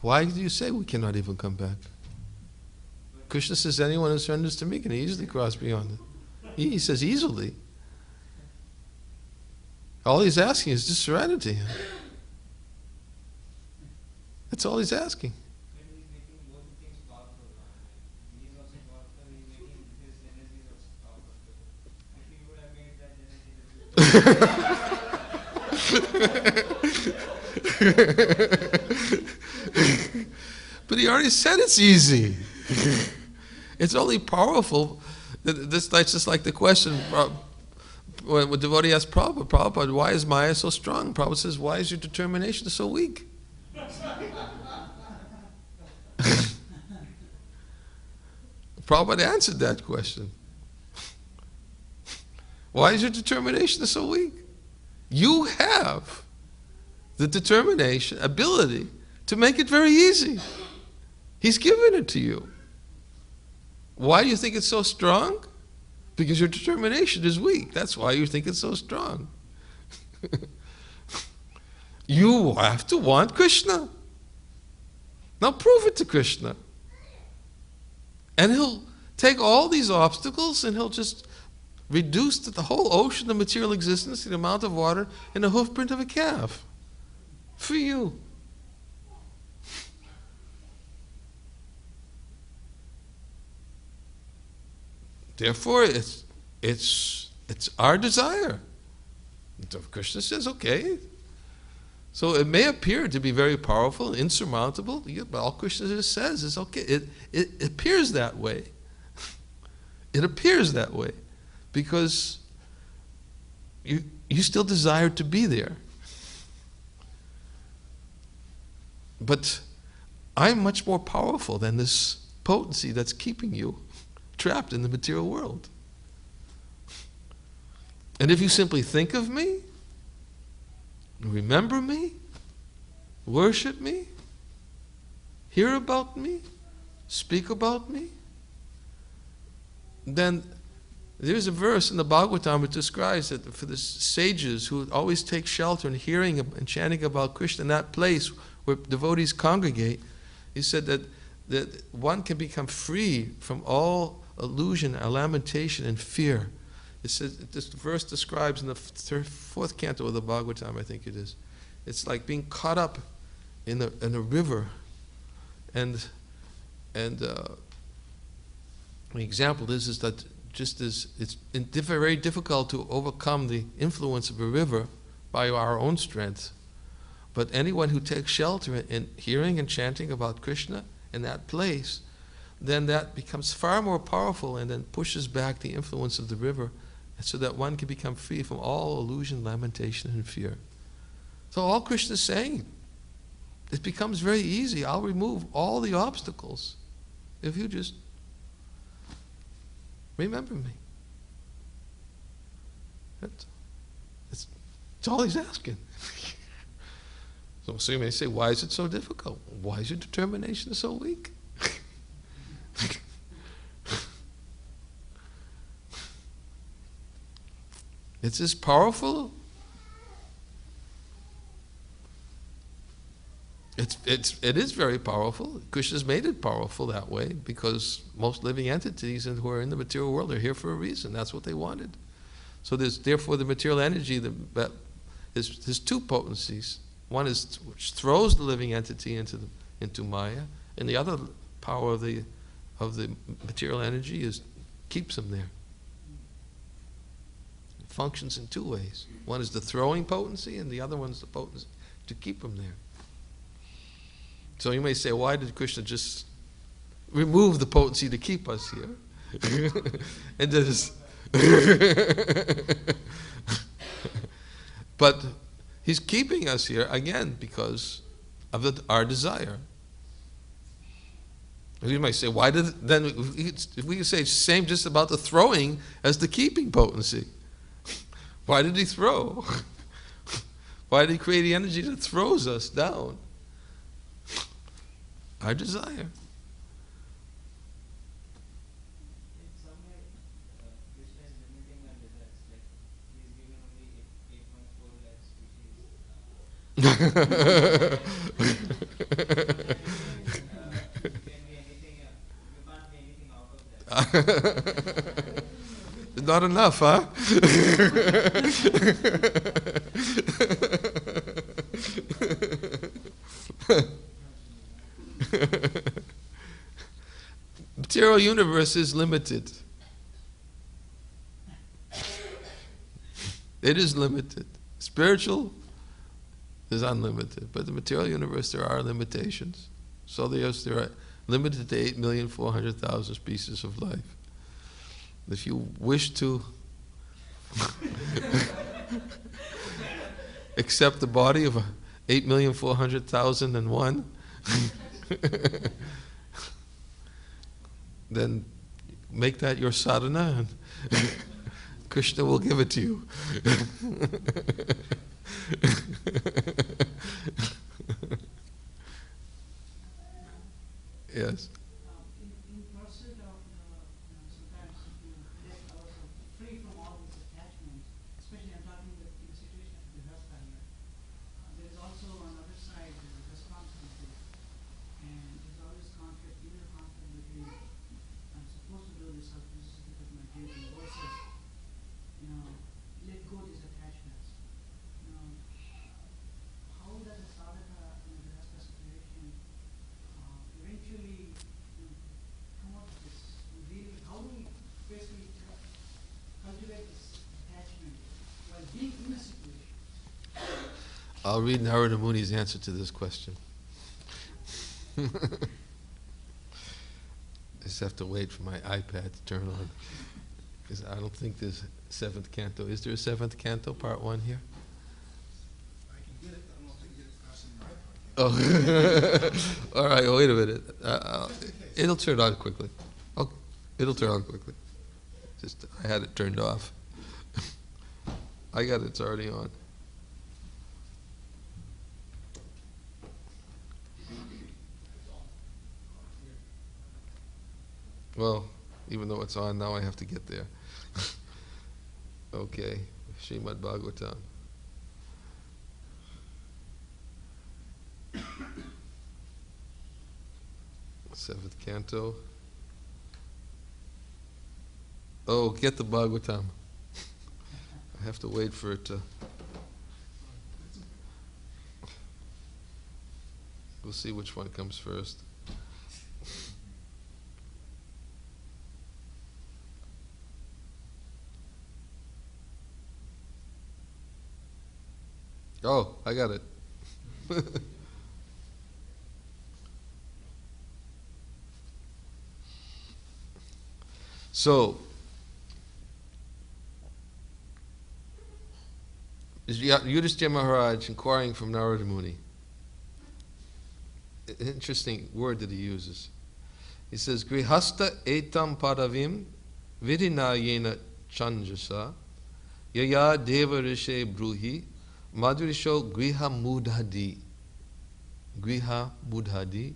Why do you say we cannot even come back? Krishna says anyone who surrenders to me can easily cross beyond it. He says easily. All he's asking is just serenity. That's all he's asking.
But he's making both things powerful. He is also powerful, he's making his energy also powerful. If he would have made that energy,
But he already said it's easy. It's only powerful. That's just like the question when a devotee asks Prabhupada, why is Maya so strong? Prabhupada says, why is your determination so weak? Prabhupada answered that question. Why is your determination so weak? You have the determination, ability to make it very easy. He's given it to you. Why do you think it's so strong? Because your determination is weak. That's why you think it's so strong. You have to want Krishna. Now prove it to Krishna. And he'll take all these obstacles and he'll just reduce the whole ocean of material existence to the amount of water in the hoofprint of a calf. For you. Therefore, it's our desire. So Krishna says, okay. So it may appear to be very powerful, insurmountable, but all Krishna just says is okay. It appears that way. It appears that way because you still desire to be there. But I'm much more powerful than this potency that's keeping you trapped in the material world. And if you simply think of me, remember me, worship me, hear about me, speak about me, then there's a verse in the Bhagavatam which describes that for the sages who always take shelter in hearing and chanting about Krishna in that place where devotees congregate, he said that one can become free from all illusion, lamentation, and fear. It says, this verse describes in the fourth canto of the Bhagavatam, I think it is. It's like being caught up in a river, and the example is that just as it's very difficult to overcome the influence of a river by our own strength, but anyone who takes shelter in hearing and chanting about Krishna in that place, then that becomes far more powerful and then pushes back the influence of the river so that one can become free from all illusion, lamentation, and fear. So all Krishna is saying, it becomes very easy. I'll remove all the obstacles if you just remember me. That's all he's asking. So you may say, why is it so difficult? Why is your determination so weak? It's as powerful. It is very powerful. Krishna's made it powerful that way because most living entities who are in the material world are here for a reason. That's what they wanted. So therefore the material energy that is two potencies. One is which throws the living entity into Maya, and the other power of the material energy keeps them there. It functions in two ways. One is the throwing potency, and the other one is the potency to keep them there. So you may say, why did Krishna just remove the potency to keep us here? And but he's keeping us here, again, because of our desire. You might say, why did then if we say same just about the throwing as the keeping potency? Why did he throw? Why did he create the energy that throws us down? Our desire.
in some way, Krishna is limiting our desires. Like, he's given only 8.4 lakh species. Can be anything, you can't be anything out of that.
Not enough, huh? Material universe is limited. It is limited. Spiritual is unlimited, but the material universe, there are limitations. So there are limited to 8,400,000 species of life. If you wish to accept the body of 8,400,001, then make that your sadhana, and Krishna will give it to you. Yes.
In pursuit of sometimes let ourselves free from all these attachments, especially I'm talking in the situation of the Grihastha here. There is also on the other side responsibility, and there's always conflict, inner conflict between I'm supposed to do this because my duty versus let go these attachments. How does a sadhaka in a Grihastha situation eventually come out of this? Really, how do we basically cultivate this attachment while being in a situation?
I'll read Narada Muni's answer to this question. I just have to wait for my iPad to turn on, because I don't think there's seventh canto. Is there a seventh canto, part 1 here?
I can get it, but I don't think it's faster than my iPad.
Oh, all right. Well, wait a minute. It'll turn on quickly. Oh, it'll turn on quickly. Just I had it turned off. I got it. It's already on. Well, even though it's on now, I have to get there. Okay, Srimad Bhagavatam. Seventh canto. Oh, get the Bhagavatam. I have to wait for it to. We'll see which one comes first. Oh, I got it. So, Yudhishthira Maharaj inquiring from Narada Muni. Interesting word that he uses. He says, Grihastha etam padavim vidinayena chanjasa yaya deva rishe bruhi madhurisho griha mudhadi. Griha mudhadi.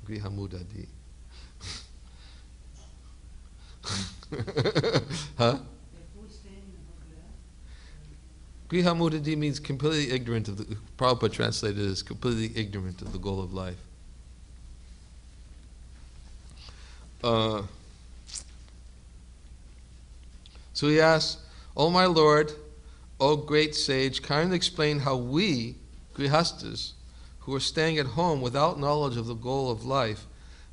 Griha mudhadi. Huh? Griha mudhadi means completely ignorant of the. Prabhupada translated it as completely ignorant of the goal of life. So he asks, "O my Lord, O great sage, kindly explain how we, grihastas, who are staying at home without knowledge of the goal of life,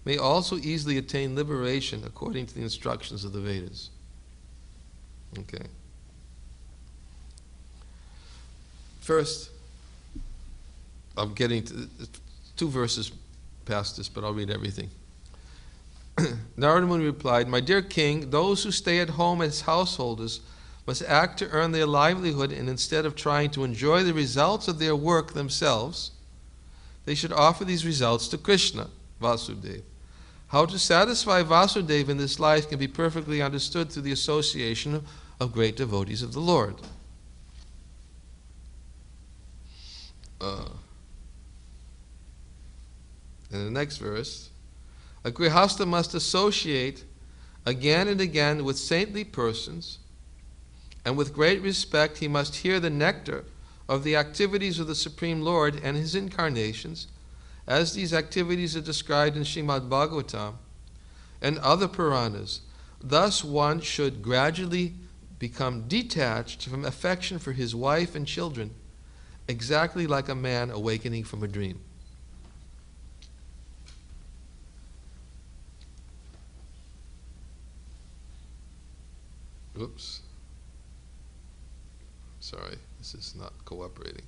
may also easily attain liberation according to the instructions of the Vedas." Okay. First, I'm getting to 2 verses past this, but I'll read everything. Narada Muni replied, "My dear king, those who stay at home as householders must act to earn their livelihood, and instead of trying to enjoy the results of their work themselves, they should offer these results to Krishna, Vasudeva. How to satisfy Vasudeva in this life can be perfectly understood through the association of great devotees of the Lord." In the next verse, a grihastha must associate again and again with saintly persons, and with great respect he must hear the nectar of the activities of the Supreme Lord and his incarnations, as these activities are described in Srimad Bhagavatam and other Puranas, Thus one should gradually become detached from affection for his wife and children, exactly like a man awakening from a dream. Oops. Sorry, this is not cooperating.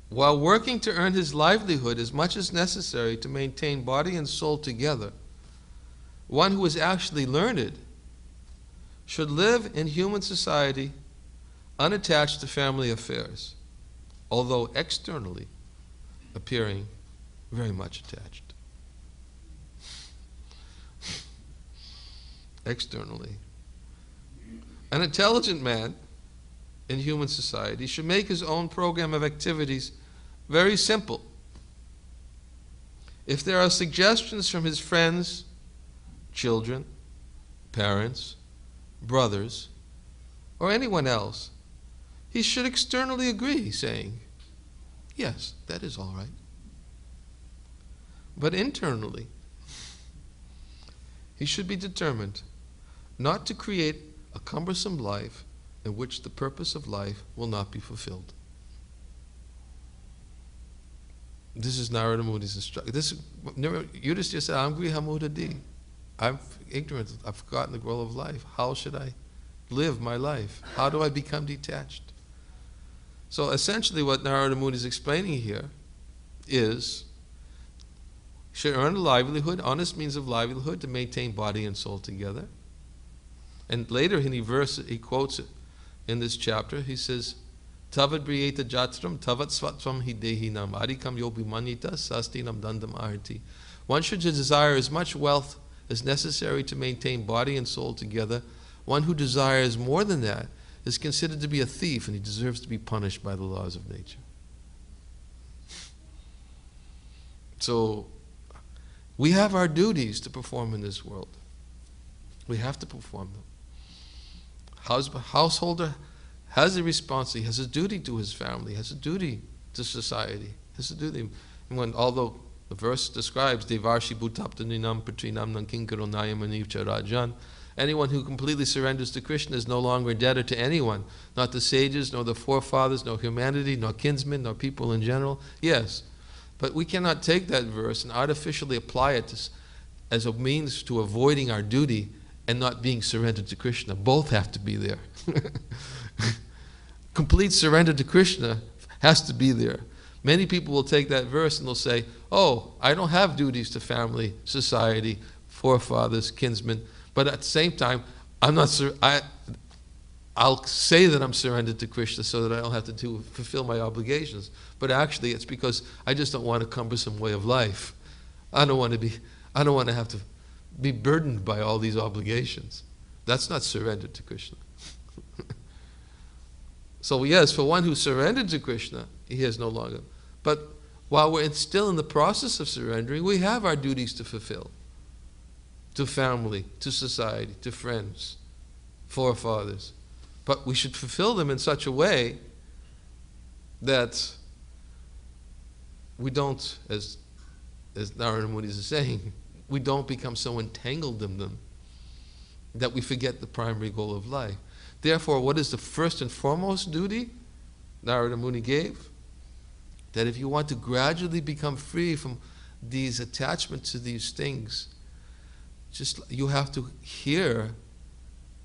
While working to earn his livelihood as much as necessary to maintain body and soul together, one who is actually learned should live in human society unattached to family affairs, although externally appearing very much attached. Externally. An intelligent man in human society should make his own program of activities very simple. If there are suggestions from his friends, children, parents, brothers, or anyone else, he should externally agree, saying, yes, that is all right. But internally, he should be determined not to create a cumbersome life in which the purpose of life will not be fulfilled. This is Narada Muni's instruction. Yudhishthira said, I'm grihamudadi. I'm ignorant. I've forgotten the goal of life. How should I live my life? How do I become detached? So essentially what Narada Muni is explaining here is should earn a livelihood, honest means of livelihood to maintain body and soul together. And later in the verse, he quotes it in this chapter, he says, Tavad briyeta jatram, tavat svatvam hidehinam, adikam yobi manyata, sastinam dandam arti. One should desire as much wealth as necessary to maintain body and soul together. One who desires more than that is considered to be a thief, and he deserves to be punished by the laws of nature. So, we have our duties to perform in this world. We have to perform them. Householder has a responsibility, has a duty to his family, has a duty to society, has a duty. Although the verse describes Devarshi bhutaptaninam patrinam nankinkaro nayamanicha rajan, anyone who completely surrenders to Krishna is no longer indebted to anyone, not the sages, nor the forefathers, nor humanity, nor kinsmen, nor people in general. Yes, but we cannot take that verse and artificially apply it as a means to avoiding our duty and not being surrendered to Krishna. Both have to be there. Complete surrender to Krishna has to be there. Many people will take that verse and they'll say, oh, I don't have duties to family, society, forefathers, kinsmen, but at the same time, I'll say that I'm surrendered to Krishna so that I don't have to fulfill my obligations. But actually, it's because I just don't want a cumbersome way of life. I don't want to have to be burdened by all these obligations. That's not surrendered to Krishna. So yes, for one who surrendered to Krishna, he has no longer. But while we're still in the process of surrendering, we have our duties to fulfill. To family, to society, to friends, forefathers. But we should fulfill them in such a way that we don't, as Narada Muni is saying, we don't become so entangled in them that we forget the primary goal of life. Therefore, what is the first and foremost duty Narada Muni gave? That if you want to gradually become free from these attachments to these things, you have to hear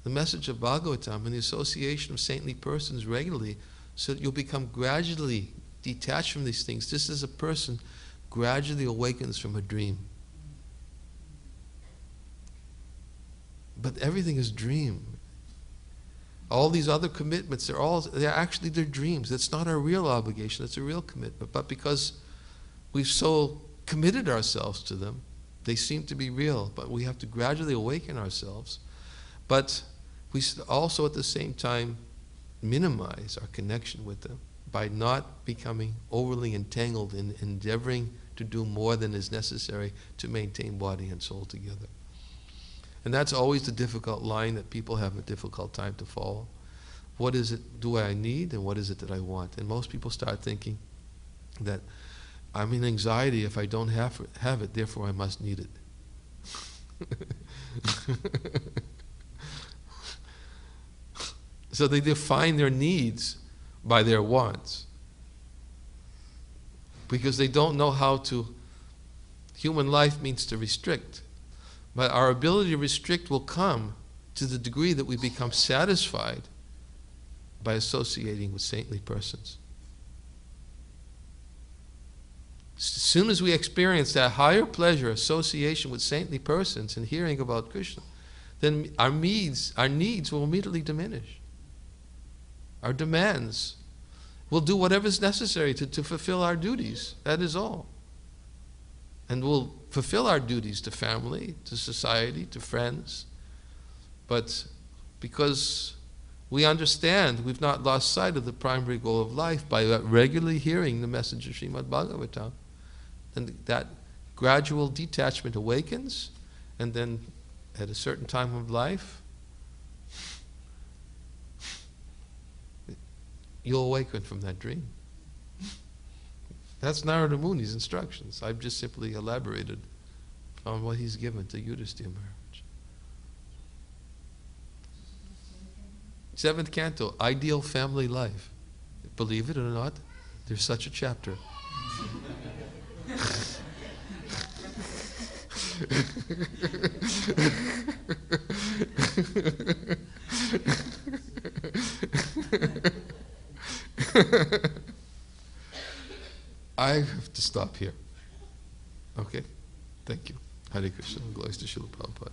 the message of Bhagavatam and the association of saintly persons regularly, so that you'll become gradually detached from these things, just as a person gradually awakens from a dream. But everything is dream. All these other commitments, they're dreams. That's not our real obligation, it's a real commitment. But because we've so committed ourselves to them, they seem to be real. But we have to gradually awaken ourselves. But we also at the same time minimize our connection with them by not becoming overly entangled in endeavoring to do more than is necessary to maintain body and soul together. And that's always the difficult line that people have a difficult time to follow. What is it do I need and what is it that I want? And most people start thinking, that I'm in anxiety if I don't have it, therefore I must need it. So they define their needs by their wants, because they don't know how to. Human life means to restrict, but our ability to restrict will come to the degree that we become satisfied by associating with saintly persons. As soon as we experience that higher pleasure, association with saintly persons and hearing about Krishna, then our needs will immediately diminish. Our demands. We'll do whatever is necessary to fulfill our duties. That is all. And we'll fulfill our duties to family, to society, to friends. But because we understand we've not lost sight of the primary goal of life by regularly hearing the message of Srimad Bhagavatam, and that gradual detachment awakens, and then at a certain time of life, you'll awaken from that dream. That's Narada Muni's instructions. I've just simply elaborated on what he's given to Yudhisthira Maharaj. 7th canto, Ideal Family Life. Believe it or not, there's such a chapter. I have to stop here. Okay? Thank you. Hare Krishna. Glories to Srila Prabhupada.